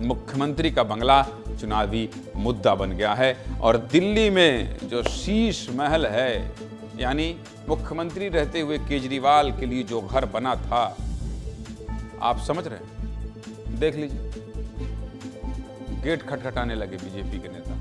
मुख्यमंत्री का बंगला चुनावी मुद्दा बन गया है और दिल्ली में जो शीश महल है, यानी मुख्यमंत्री रहते हुए केजरीवाल के लिए जो घर बना था, आप समझ रहे हैं? देख लीजिए, गेट खटखटाने लगे बीजेपी के नेता।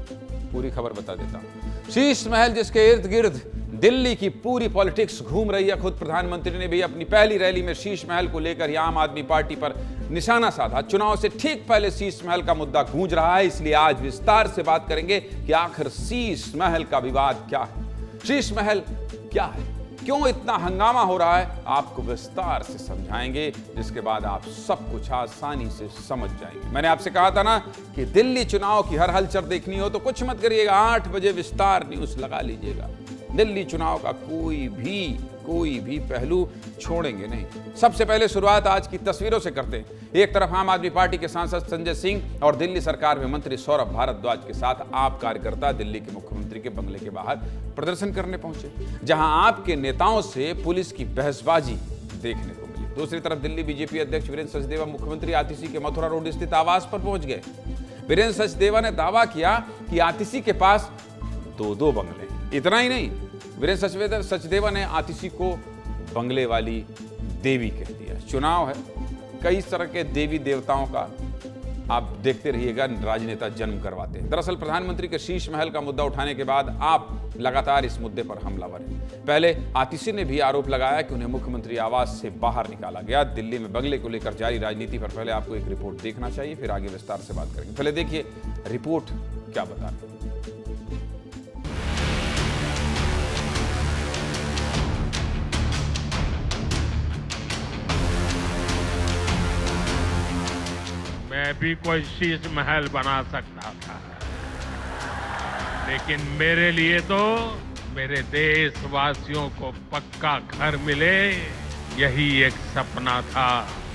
पूरी खबर बता देता हूं। शीश महल जिसके इर्द गिर्द दिल्ली की पूरी पॉलिटिक्स घूम रही है। खुद प्रधानमंत्री ने भी अपनी पहली रैली में शीश महल को लेकर ही आम आदमी पार्टी पर निशाना साधा। चुनाव से ठीक पहले शीश महल का मुद्दा गूंज रहा है, इसलिए आज विस्तार से बात करेंगे कि आखिर शीश महल का विवाद क्या है, शीश महल क्या है, क्यों इतना हंगामा हो रहा है, आपको विस्तार से समझाएंगे, जिसके बाद आप सब कुछ आसानी से समझ जाएंगे। मैंने आपसे कहा था ना कि दिल्ली चुनाव की हर हलचल देखनी हो तो कुछ मत करिएगा, 8 बजे विस्तार न्यूज लगा लीजिएगा। दिल्ली चुनाव का कोई भी पहलू छोड़ेंगे नहीं। सबसे पहले शुरुआत आज की तस्वीरों से करते हैं। एक तरफ आम आदमी पार्टी के सांसद संजय सिंह और दिल्ली सरकार में मंत्री सौरभ भारद्वाज के साथ आप कार्यकर्ता दिल्ली के मुख्यमंत्री के बंगले के बाहर प्रदर्शन करने पहुंचे, जहां आपके नेताओं से पुलिस की बहसबाजी देखने को मिली। दूसरी तरफ दिल्ली बीजेपी अध्यक्ष वीरेंद्र सचदेवा मुख्यमंत्री आतिशी के मथुरा रोड स्थित आवास पर पहुंच गए। वीरेंद्र सचदेवा ने दावा किया कि आतिशी के पास 2 बंगले। इतना ही नहीं, वीरेंद्र सचदेवा ने आतिशी को बंगले वाली देवी कह दिया। चुनाव है, कई तरह के देवी देवताओं का आप देखते रहिएगा राजनेता जन्म करवाते हैं। दरअसल प्रधानमंत्री के शीश महल का मुद्दा उठाने के बाद आप लगातार इस मुद्दे पर हमलावर हैं। पहले आतिशी ने भी आरोप लगाया कि उन्हें मुख्यमंत्री आवास से बाहर निकाला गया। दिल्ली में बंगले को लेकर जारी राजनीति पर पहले आपको एक रिपोर्ट देखना चाहिए, फिर आगे विस्तार से बात करेंगे। पहले देखिए रिपोर्ट क्या बता रही है। मैं भी कोई शीश महल बना सकता था, लेकिन मेरे लिए तो मेरे देशवासियों को पक्का घर मिले, यही एक सपना था।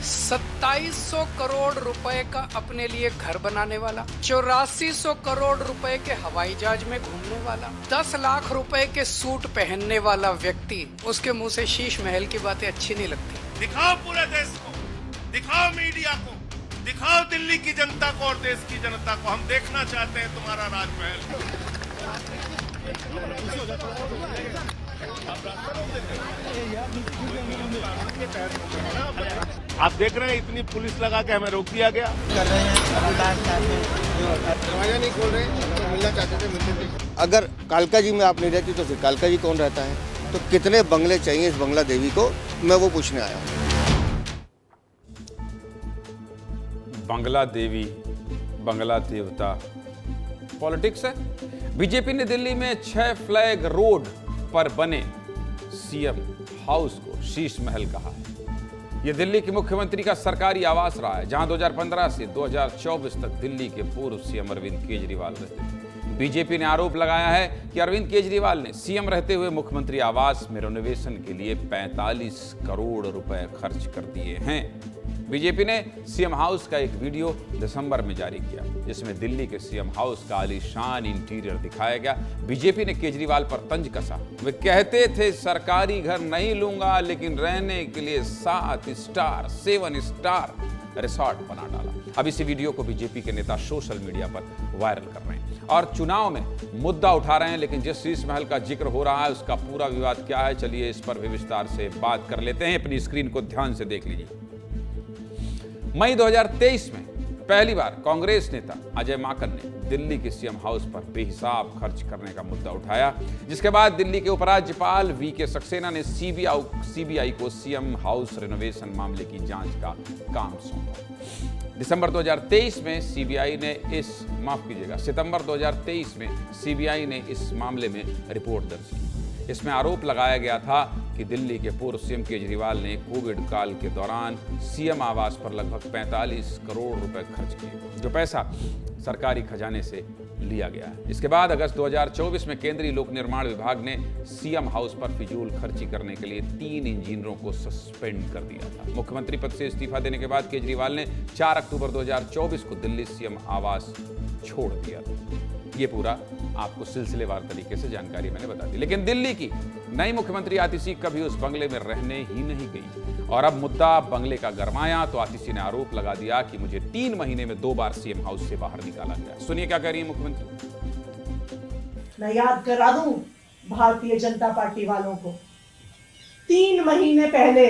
2700 करोड़ रुपए का अपने लिए घर बनाने वाला, 8400 करोड़ रुपए के हवाई जहाज में घूमने वाला, 10 लाख रुपए के सूट पहनने वाला व्यक्ति, उसके मुंह से शीश महल की बातें अच्छी नहीं लगती। दिखाओ पूरे देश को, दिखाओ मीडिया को, दिखाओ दिल्ली की जनता को और देश की जनता को। हम देखना चाहते हैं तुम्हारा राजमहल। आप देख रहे हैं इतनी पुलिस लगा के हमें रोक दिया गया। कर रहे हैं, दरवाजा नहीं खोल रहे, मिलना चाहते थे मिलते थे। अगर कालका जी में आप नहीं रहती तो फिर कालका जी कौन रहता है? तो कितने बंगले चाहिए इस बंगला देवी को, मैं वो पूछने आया हूँ। बंगला देवी, बंगला देवता, पॉलिटिक्स है। बीजेपी ने दिल्ली में 6 फ्लैग रोड पर बने सीएम हाउस को शीश महल कहा है। यह दिल्ली के मुख्यमंत्री का सरकारी आवास रहा है, जहां 2015 से 2024 तक दिल्ली के पूर्व सीएम अरविंद केजरीवाल रहते थे। बीजेपी ने आरोप लगाया है कि अरविंद केजरीवाल ने सीएम रहते हुए मुख्यमंत्री आवास में रेनोवेशन के लिए 45 करोड़ रुपए खर्च कर दिए हैं। बीजेपी ने सीएम हाउस का एक वीडियो दिसंबर में जारी किया, जिसमें दिल्ली के सीएम हाउस का आलीशान इंटीरियर दिखाया गया। बीजेपी ने केजरीवाल पर तंज कसा। वे कहते थे सरकारी घर नहीं लूंगा, लेकिन रहने के लिए 7 स्टार रिसोर्ट बना डाला। अब इसी वीडियो को बीजेपी के नेता सोशल मीडिया पर वायरल कर रहे हैं और चुनाव में मुद्दा उठा रहे हैं। लेकिन जिस शीश महल का जिक्र हो रहा है उसका पूरा विवाद क्या है, चलिए इस पर भी विस्तार से बात कर लेते हैं। अपनी स्क्रीन को ध्यान से देख लीजिए। मई 2023 में पहली बार कांग्रेस नेता अजय माकन ने दिल्ली के सीएम हाउस पर बेहिसाब खर्च करने का मुद्दा उठाया, जिसके बाद दिल्ली के उपराज्यपाल वीके सक्सेना ने सीबीआई को सीएम हाउस रेनोवेशन मामले की जांच का काम सौंपा। सितंबर 2023 में सीबीआई ने इस मामले में रिपोर्ट दर्ज की। इसमें आरोप लगाया गया था कि दिल्ली के पूर्व सीएम केजरीवाल ने कोविड काल के दौरान सीएम आवास पर लगभग 45 करोड़ रुपए खर्च किए, जो पैसा सरकारी खजाने से लिया गया है। इसके बाद अगस्त 2024 में केंद्रीय लोक निर्माण विभाग ने सीएम हाउस पर फिजूल खर्ची करने के लिए 3 इंजीनियरों को सस्पेंड कर दिया था। मुख्यमंत्री पद से इस्तीफा देने के बाद केजरीवाल ने 4 अक्टूबर 2024 को दिल्ली सीएम आवास छोड़ दिया था। ये पूरा आपको सिलसिलेवार तरीके से जानकारी मैंने बता दी। लेकिन दिल्ली की नई मुख्यमंत्री आतिशी कभी उस बंगले में रहने ही नहीं गई और अब मुद्दा बंगले का गरमाया तो आतिशी ने आरोप लगा दिया कि मुझे 3 महीने में 2 बार सीएम हाउस से बाहर निकाला गया। सुनिए क्या कह रही है मुख्यमंत्री। मैं याद करा दूं भारतीय जनता पार्टी वालों को, 3 महीने पहले,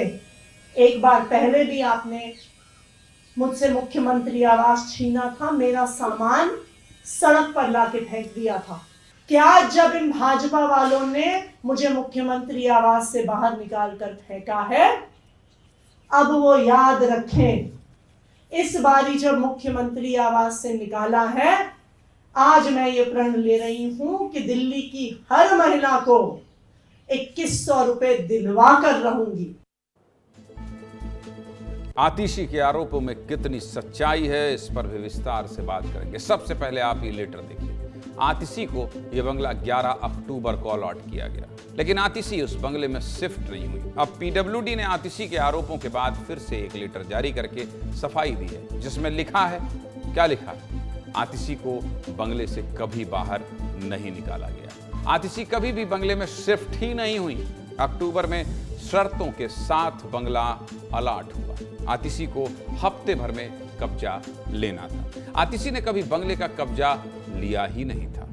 एक बार पहले भी आपने मुझसे मुख्यमंत्री आवास छीना था, मेरा सामान सड़क पर लाके फेंक दिया था। क्या जब इन भाजपा वालों ने मुझे मुख्यमंत्री आवास से बाहर निकाल कर फेंका है, अब वो याद रखें, इस बारी जब मुख्यमंत्री आवास से निकाला है, आज मैं ये प्रण ले रही हूं कि दिल्ली की हर महिला को 2100 रुपए दिलवा कर रहूंगी। आतिशी के आरोपों में कितनी सच्चाई है, इस पर भी विस्तार से बात करेंगे। सबसे पहले आप ये लेटर देखिए। आतिशी को यह बंगला 11 अक्टूबर को अलॉट किया गया, लेकिन आतिशी उस बंगले में शिफ्ट नहीं हुई। अब पीडब्ल्यूडी ने आतिशी के आरोपों के बाद फिर से एक लेटर जारी करके सफाई दी है, जिसमें लिखा है, क्या लिखा है, आतिशी को बंगले से कभी बाहर नहीं निकाला गया। आतिशी कभी भी बंगले में शिफ्ट ही नहीं हुई। अक्टूबर में शर्तों के साथ बंगला अलॉट हुआ। आतिशी को हफ्ते भर में कब्जा लेना था। आतिशी ने कभी बंगले का कब्जा लिया ही नहीं था।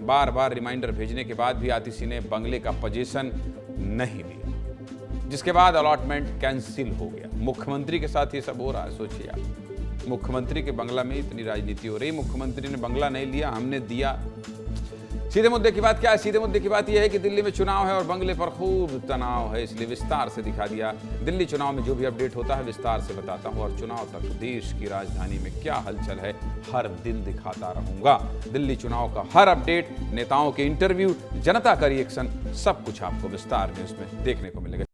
बार बार रिमाइंडर भेजने के बाद भी आतिशी ने बंगले का पोजीशन नहीं लिया, जिसके बाद अलॉटमेंट कैंसिल हो गया। मुख्यमंत्री के साथ ये सब हो रहा है। सोचिए आप, मुख्यमंत्री के बंगला में इतनी राजनीति हो रही, मुख्यमंत्री ने बंगला नहीं लिया, हमने दिया। सीधे मुद्दे की बात क्या है? सीधे मुद्दे की बात यह है कि दिल्ली में चुनाव है और बंगले पर खूब तनाव है, इसलिए विस्तार से दिखा दिया। दिल्ली चुनाव में जो भी अपडेट होता है विस्तार से बताता हूं, और चुनाव तक देश की राजधानी में क्या हलचल है हर दिन दिखाता रहूंगा। दिल्ली चुनाव का हर अपडेट, नेताओं के इंटरव्यू, जनता का रिएक्शन, सब कुछ आपको विस्तार में उसमें देखने को मिलेगा।